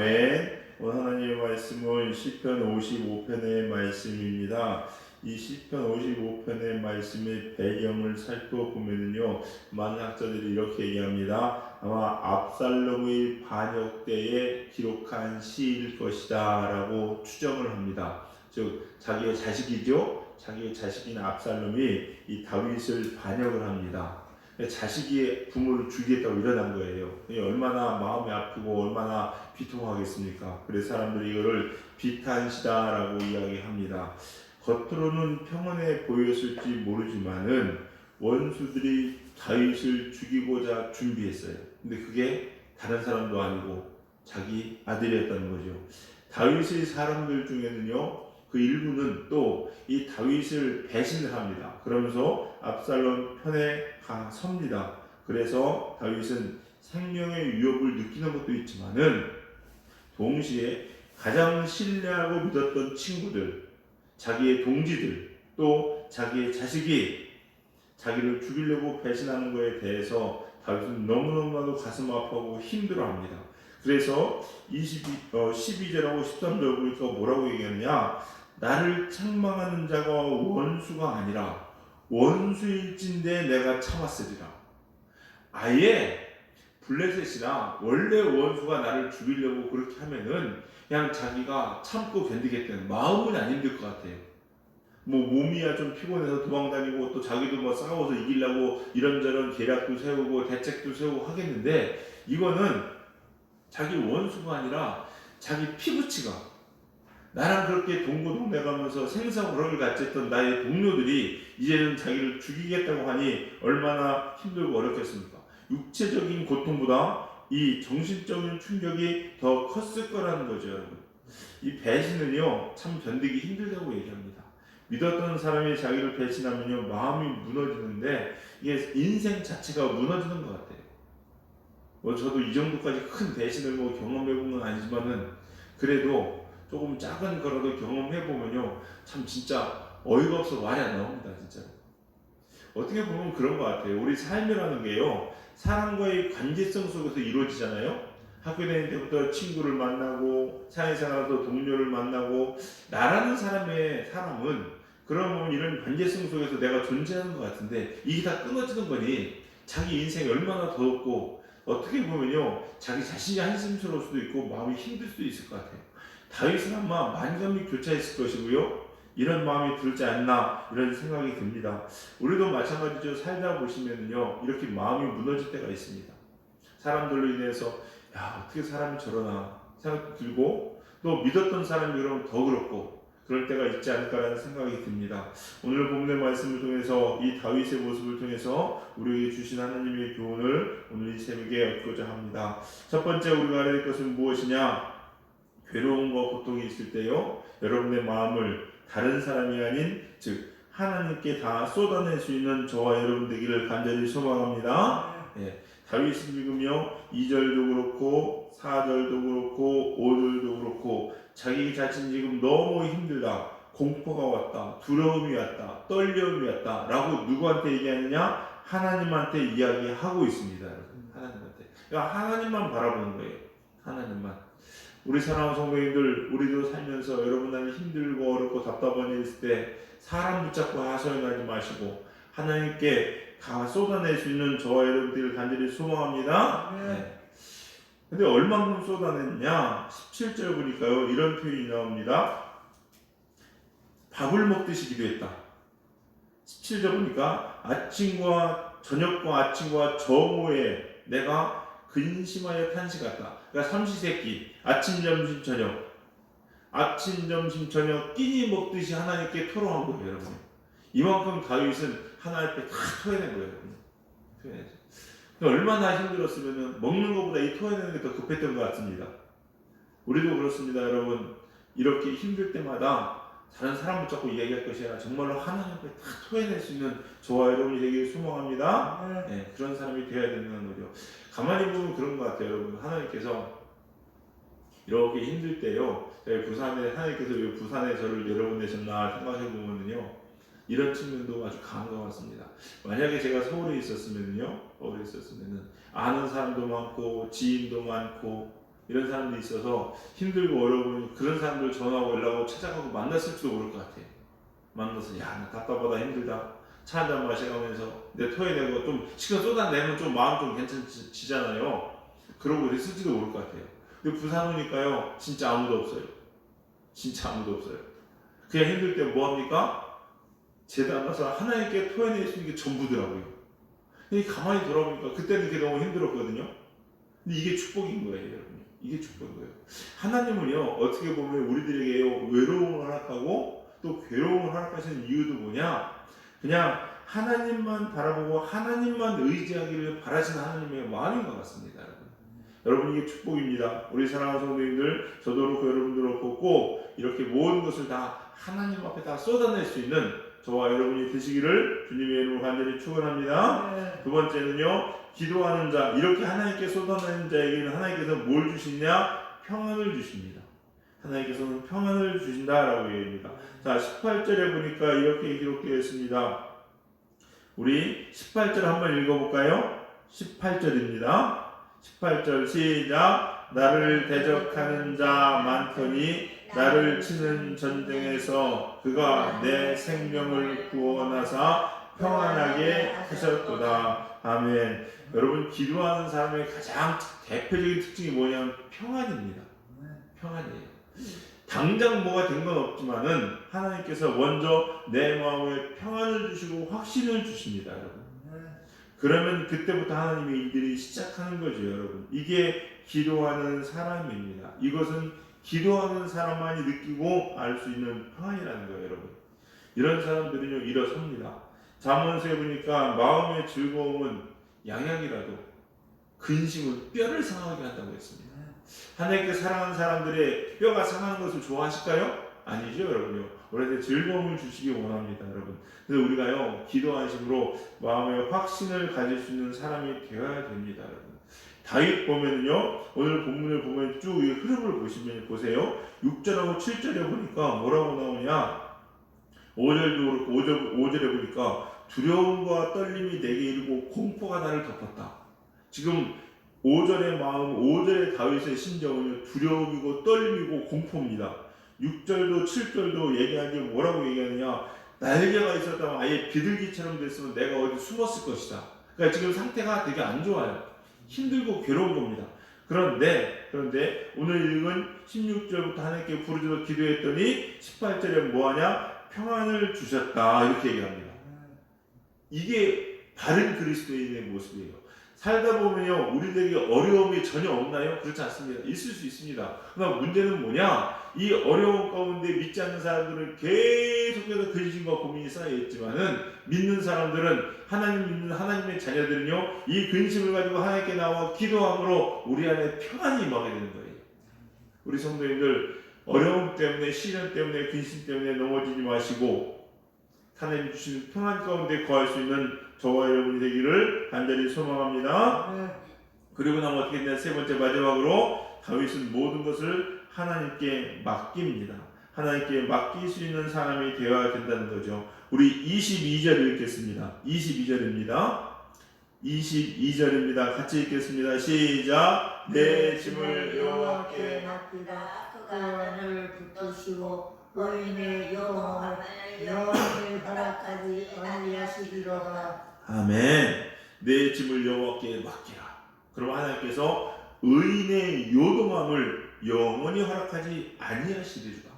아멘. 오늘 하나님의 말씀은 시편 55편의 말씀입니다. 이 시편 55편의 말씀의 배경을 살펴보면요, 많은 학자들이 이렇게 얘기합니다. 아마 압살롬의 반역 때에 기록한 시일 것이다라고 추정을 합니다. 즉 자기의 자식이죠. 자기의 자식인 압살롬이 이 다윗을 반역을 합니다. 자식이 부모를 죽이겠다고 일어난 거예요. 얼마나 마음이 아프고 얼마나 비통하겠습니까? 그래서 사람들이 이거를 비탄시다라고 이야기합니다. 겉으로는 평온해 보였을지 모르지만은 원수들이 다윗을 죽이고자 준비했어요. 근데 그게 다른 사람도 아니고 자기 아들이었다는 거죠. 다윗의 사람들 중에는요, 그 일부는 또 이 다윗을 배신을 합니다. 그러면서 압살롬 편에 섭니다. 그래서 다윗은 생명의 위협을 느끼는 것도 있지만은 동시에 가장 신뢰하고 믿었던 친구들, 자기의 동지들, 또 자기의 자식이 자기를 죽이려고 배신하는 것에 대해서 다윗은 너무너무나도 가슴 아파하고 힘들어합니다. 그래서 12절하고 13절 보니까 뭐라고 얘기하느냐, 나를 책망하는 자가 원수가 아니라 원수일진데 내가 참았으리라. 아예 블레셋이나 원래 원수가 나를 죽이려고 그렇게 하면은 그냥 자기가 참고 견디겠다는 마음은 안 힘들 것 같아요. 뭐 몸이야 좀 피곤해서 도망다니고 또 자기도 뭐 싸워서 이기려고 이런저런 계략도 세우고 대책도 세우고 하겠는데, 이거는 자기 원수가 아니라 자기 피부치가 나랑 그렇게 동고동락하면서 생사고락을 같이 했던 나의 동료들이 이제는 자기를 죽이겠다고 하니 얼마나 힘들고 어렵겠습니까? 육체적인 고통보다 이 정신적인 충격이 더 컸을 거라는 거죠, 여러분. 이 배신은요, 참 견디기 힘들다고 얘기합니다. 믿었던 사람이 자기를 배신하면요, 마음이 무너지는데 이게 인생 자체가 무너지는 것 같아요. 뭐 저도 이 정도까지 큰 배신을 뭐 경험해본 건 아니지만은 그래도 조금 작은 거라도 경험해보면요, 참 진짜 어이가 없어 말이 안 나옵니다, 진짜. 어떻게 보면 그런 것 같아요. 우리 삶이라는 게요, 사람과의 관계성 속에서 이루어지잖아요. 학교 다닐 때부터 친구를 만나고 사회생활에서 동료를 만나고, 나라는 사람은 그러면 이런 관계성 속에서 내가 존재하는 것 같은데 이게 다 끊어지는 거니 자기 인생이 얼마나 더럽고, 어떻게 보면요, 자기 자신이 한심스러울 수도 있고 마음이 힘들 수도 있을 것 같아요. 다윗은 아마 만감이 교차했을 것이고요, 이런 마음이 들지 않나 이런 생각이 듭니다. 우리도 마찬가지죠. 살다 보시면요, 이렇게 마음이 무너질 때가 있습니다. 사람들로 인해서 야, 어떻게 사람이 저러나 생각도 들고, 또 믿었던 사람이 그러면 더 그렇고 그럴 때가 있지 않을까라는 생각이 듭니다. 오늘 본문의 말씀을 통해서 이 다윗의 모습을 통해서 우리에게 주신 하나님의 교훈을 오늘 이 새벽에 얻고자 합니다. 첫 번째 우리가 알아야 될 것은 무엇이냐? 괴로움과 고통이 있을 때요, 여러분의 마음을 다른 사람이 아닌 즉 하나님께 다 쏟아낼 수 있는 저와 여러분 되기를 간절히 소망합니다. 예, 다윗은 지금요 2절도 그렇고 4절도 그렇고 5절도 그렇고 자기 자신 지금 너무 힘들다, 공포가 왔다, 두려움이 왔다, 떨림이 왔다 라고 누구한테 얘기하느냐? 하나님한테 이야기하고 있습니다. 여러분, 하나님한테. 그러니까 하나님만 바라보는 거예요. 하나님만. 우리 사랑하는 성도님들, 우리도 살면서 여러분들이 힘들고 어렵고 답답한 일 있을 때 사람 붙잡고 하소연하지 마시고 하나님께 다 쏟아낼 수 있는 저와 여러분들을 간절히 소망합니다. 네. 근데 얼만큼 쏟아냈냐? 17절 보니까요, 이런 표현이 나옵니다. 밥을 먹듯이 기도했다. 17절 보니까 저녁과 아침과 저모에 내가 근심하여 탄식했다. 그러니까 삼시세끼 아침 점심 저녁 끼니 먹듯이 하나님께 토로한 거예요, 여러분. 이만큼 다윗은 하나님 앞에 다 토해낸 거예요, 여러분. 얼마나 힘들었으면 먹는 것보다 이 토해내는 게 더 급했던 것 같습니다. 우리도 그렇습니다, 여러분. 이렇게 힘들 때마다 다른 사람 붙잡고 이야기할 것이 아니라 정말로 하나님 앞에 다 토해낼 수 있는 저와 여러분이 되길 소망합니다. 네, 그런 사람이 되어야 된다는 거죠. 가만히 보면 그런 것 같아요, 여러분. 하나님께서 이렇게 힘들 때요, 하나님께서 왜 부산에 저를 내려보내셨나 생각해 보면요, 이런 측면도 아주 강한 것 같습니다. 만약에 제가 서울에 있었으면은 아는 사람도 많고 지인도 많고 이런 사람들이 있어서 힘들고 어려우니 그런 사람들 전화하고 연락하고 찾아가고 만났을지도 모를 것 같아요. 만나서 야, 나 답답하다, 힘들다, 차 한잔 마셔가면서 내 토해내고 좀 시간 쏟아내면 좀 마음 좀 괜찮지잖아요. 그러고 그랬을지도 모를 것 같아요. 근데 부산 오니까요, 진짜 아무도 없어요. 진짜 아무도 없어요. 그냥 힘들 때 뭐합니까? 제단 가서 하나님께 토해낼 수 있는 게 전부더라고요. 근데 가만히 돌아보니까 그때는 그게 너무 힘들었거든요. 근데 이게 축복인 거예요, 여러분. 이게 축복인 거예요. 하나님은요, 어떻게 보면 우리들에게요, 외로움을 허락하고 또 괴로움을 허락하시는 이유도 뭐냐? 그냥 하나님만 바라보고 하나님만 의지하기를 바라시는 하나님의 마음인 것 같습니다, 여러분. 여러분, 이게 축복입니다. 우리 사랑하는 성도님들, 저도 그렇고 여러분도 그렇고 꼭 이렇게 모든 것을 다 하나님 앞에 다 쏟아낼 수 있는 저와 여러분이 되시기를 주님의 이름으로 간절히 축원합니다. 두 번째는요, 기도하는 자, 이렇게 하나님께 쏟아내는 자에게는 하나님께서 뭘 주시냐? 평안을 주십니다. 하나님께서는 평안을 주신다라고 얘기합니다. 자, 18절에 보니까 이렇게 기록되어 있습니다. 우리 18절 한번 읽어볼까요? 18절입니다. 18절 시작. 나를 대적하는 자 많더니 나를 치는 전쟁에서 그가 내 생명을 구원하사 평안하게 하셨도다. 아멘. 여러분, 기도하는 사람의 가장 대표적인 특징이 뭐냐면 평안입니다. 평안이에요. 당장 뭐가 된 건 없지만은 하나님께서 먼저 내 마음에 평안을 주시고 확신을 주십니다, 여러분. 그러면 그때부터 하나님의 일들이 시작하는 거죠, 여러분. 이게 기도하는 사람입니다. 이것은 기도하는 사람만이 느끼고 알 수 있는 평안이라는 거예요, 여러분. 이런 사람들은요, 일어섭니다. 잠언서에 보니까 마음의 즐거움은 양약이라도 근심은 뼈를 상하게 한다고 했습니다. 하나님께 사랑하는 사람들의 뼈가 상하는 것을 좋아하실까요? 아니죠, 여러분요. 우리한테 즐거움을 주시기 원합니다, 여러분. 그래서 우리가요, 기도 안심으로 마음의 확신을 가질 수 있는 사람이 되어야 됩니다, 여러분. 다윗 보면은요, 오늘 본문을 보면 쭉 이 흐름을 보세요. 6절하고 7절에 보니까 뭐라고 나오냐? 5절도 그렇고 5절에 보니까 두려움과 떨림이 내게 이르고 공포가 나를 덮었다. 지금 5절의 마음, 5절의 다윗의 심정은 두려움이고 떨림이고 공포입니다. 6절도 7절도 얘기하는 게 뭐라고 얘기하느냐? 날개가 있었다면 아예 비둘기처럼 됐으면 내가 어디 숨었을 것이다. 그러니까 지금 상태가 되게 안 좋아요. 힘들고 괴로운 겁니다. 그런데 오늘 읽은 16절부터 하나님께 부르짖어 기도했더니 18절에 뭐하냐? 평안을 주셨다. 이렇게 얘기합니다. 이게 바른 그리스도인의 모습이에요. 살다 보면요, 우리들에게 어려움이 전혀 없나요? 그렇지 않습니다. 있을 수 있습니다. 그러나 문제는 뭐냐? 이 어려움 가운데 믿지 않는 사람들은 계속해서 근심과 고민이 쌓여 있지만은 믿는 사람들은 하나님 믿는 하나님의 자녀들은요, 이 근심을 가지고 하나님께 나와 기도함으로 우리 안에 평안이 임하게 되는 거예요. 우리 성도님들, 어려움 때문에, 시련 때문에, 근심 때문에 넘어지지 마시고 하나님 주신 평안 가운데 거할 수 있는 저와 여러분이 되기를 간절히 소망합니다. 그리고 나면 어떻게 되냐? 세 번째 마지막으로 다윗은 모든 것을 하나님께 맡깁니다. 하나님께 맡길 수 있는 사람이 되어야 된다는 거죠. 우리 22절 읽겠습니다. 22절입니다. 22절입니다. 같이 읽겠습니다. 시작. 내 짐을 여호와께 맡기라. 그가 너를 붙드시고 의인의 요동함을 영원히 허락하지 아니하시리로다. 아멘. 내 짐을 여호와께 맡기라. 그럼 하나님께서 의인의 요동함을 영원히 허락하지 아니하시리로다.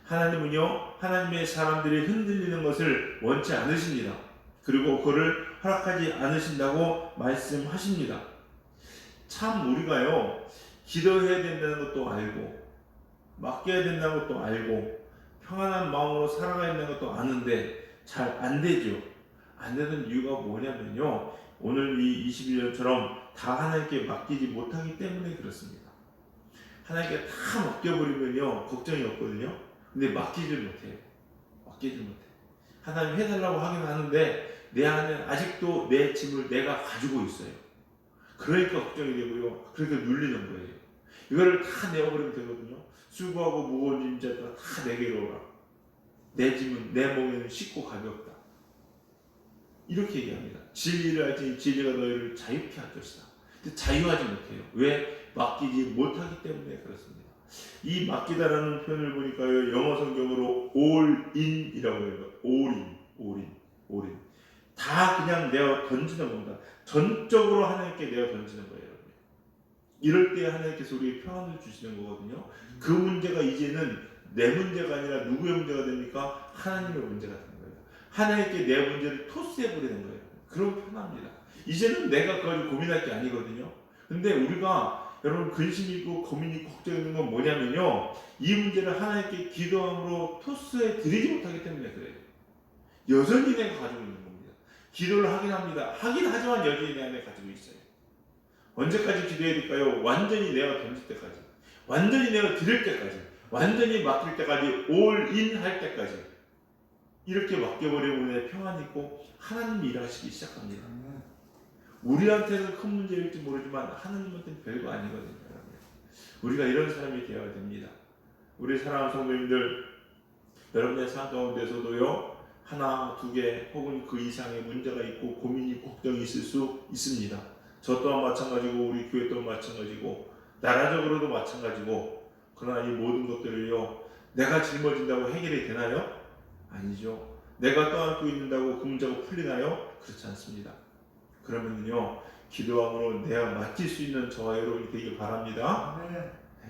하나님은요, 하나님의 사람들이 흔들리는 것을 원치 않으십니다. 그리고 그를 허락하지 않으신다고 말씀하십니다. 참 우리가요, 기도해야 된다는 것도 알고 맡겨야 된다는 것도 알고 평안한 마음으로 살아가야 된다는 것도 아는데 잘 안 되죠. 안 되는 이유가 뭐냐면요, 오늘 이 22절처럼 다 하나님께 맡기지 못하기 때문에 그렇습니다. 하나님께 다 맡겨버리면요, 걱정이 없거든요. 근데 맡기질 못해요. 맡기질 못해요. 하나님 해달라고 하긴 하는데 내 안에 아직도 내 짐을 내가 가지고 있어요. 그러니까 걱정이 되고요. 그러니까 눌리는 거예요. 이거를 다 내어버리면 되거든요. 수고하고 무거운 짐자들아 다 내게로 오라. 내 짐은 내 몸에는 쉽고 가볍다. 이렇게 얘기합니다. 진리를 알지니 진리가 너희를 자유케 할 것이다. 근데 자유하지 못해요. 왜? 맡기지 못하기 때문에 그렇습니다. 이 맡기다라는 표현을 보니까요, 영어 성경으로 all in이라고 해요. all in. 다 그냥 내어 던지는 겁니다. 전적으로 하나님께 내어 던지는 거예요. 이럴 때 하나님께서 우리에게 평안을 주시는 거거든요. 그 문제가 이제는 내 문제가 아니라 누구의 문제가 됩니까? 하나님의 문제가 되는 거예요. 하나님께 내 문제를 토스해버리는 거예요. 그럼 편합니다. 이제는 내가 그걸 고민할 게 아니거든요. 근데 우리가 여러분 근심 있고 고민 있고 걱정 있는 건 뭐냐면요, 이 문제를 하나님께 기도함으로 토스해 드리지 못하기 때문에 그래요. 여전히 내가 가지고 있는 겁니다. 기도를 하긴 합니다. 하긴 하지만 여전히 내 안에 가지고 있어요. 언제까지 기도해야 될까요? 완전히 내가 던질 때까지, 완전히 내가 드릴 때까지, 완전히 맡길 때까지, all in 할 때까지. 이렇게 맡겨버리면 내 평안이 있고 하나님이 일하시기 시작합니다. 우리한테는 큰 문제일지 모르지만 하나님한테는 별거 아니거든요. 우리가 이런 사람이 되어야 됩니다. 우리 사랑하는 성도님들, 여러분의 삶 가운데서도요, 하나, 두 개 혹은 그 이상의 문제가 있고 고민이 걱정이 있을 수 있습니다. 저 또한 마찬가지고 우리 교회 또한 마찬가지고 나라적으로도 마찬가지고, 그러나 이 모든 것들을요, 내가 짊어진다고 해결이 되나요? 아니죠. 내가 떠안고 있는다고 그 문제가 풀리나요? 그렇지 않습니다. 그러면요, 기도함으로 내가 맡길 수 있는 저와 여러분이 되길 바랍니다.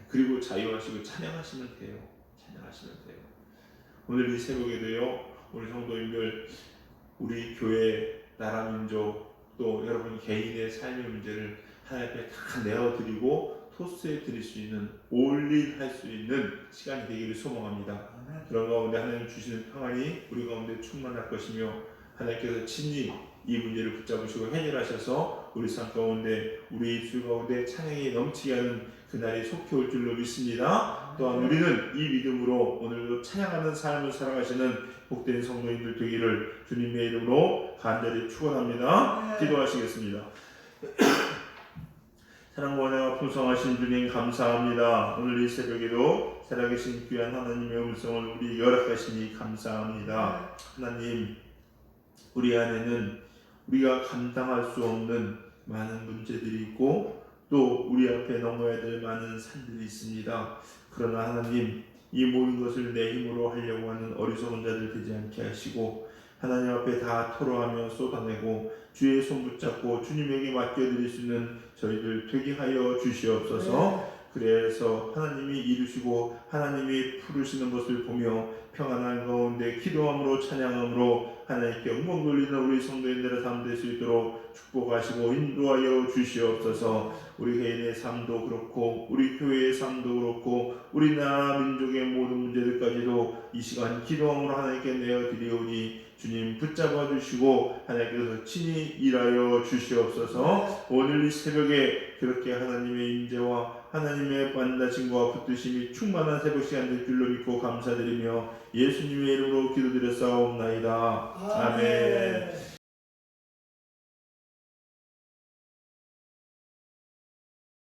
그리고 자유하시고 찬양하시면 돼요. 찬양하시면 돼요. 오늘 이 새벽에도요, 우리 성도님들, 우리 교회, 나라, 민족, 또 여러분 개인의 삶의 문제를 하나님 앞에 다 내어드리고 토스해 드릴 수 있는, 올린 할 수 있는 시간이 되기를 소망합니다. 그런 가운데 하나님 주시는 평안이 우리 가운데 충만할 것이며, 하나님께서 친히 이 문제를 붙잡으시고 해결하셔서 우리 삶 가운데, 우리 입술 가운데 찬양이 넘치게 하는 그날이 속히 올 줄로 믿습니다. 또한 우리는 이 믿음으로 오늘도 찬양하는 삶을 살아가시는 복된 성도님들 되기를 주님의 이름으로 간절히 축원합니다. 기도하시겠습니다. 사랑과 은혜가 풍성하신 주님 감사합니다. 오늘 이 새벽에도 살아계신 귀한 하나님의 음성을 우리 허락하시니 감사합니다. 하나님, 우리 안에는 우리가 감당할 수 없는 많은 문제들이 있고 또 우리 앞에 넘어야 될 많은 산들이 있습니다. 그러나 하나님, 이 모든 것을 내 힘으로 하려고 하는 어리석은 자들 되지 않게 하시고 하나님 앞에 다 토로하며 쏟아내고 주의 손 붙잡고 주님에게 맡겨드릴 수 있는 저희들 되게 하여 주시옵소서. 그래서 하나님이 이루시고 하나님이 풀으시는 것을 보며 평안한 가운데 기도함으로 찬양함으로 하나님께 영광 돌리는 우리 성도인들의 삶 될 수 있도록 축복하시고 인도하여 주시옵소서. 우리 개인의 삶도 그렇고 우리 교회의 삶도 그렇고 우리나라 민족의 모든 문제들까지도 이 시간 기도함으로 하나님께 내어드리오니 주님 붙잡아 주시고 하나님께서 친히 일하여 주시옵소서. 오늘 이 새벽에 그렇게 하나님의 임재와 하나님의 만나심과 붙드심이 충만한 새벽 시간 될 줄로 믿고 감사드리며 예수님의 이름으로 기도드렸사옵나이다. 아멘.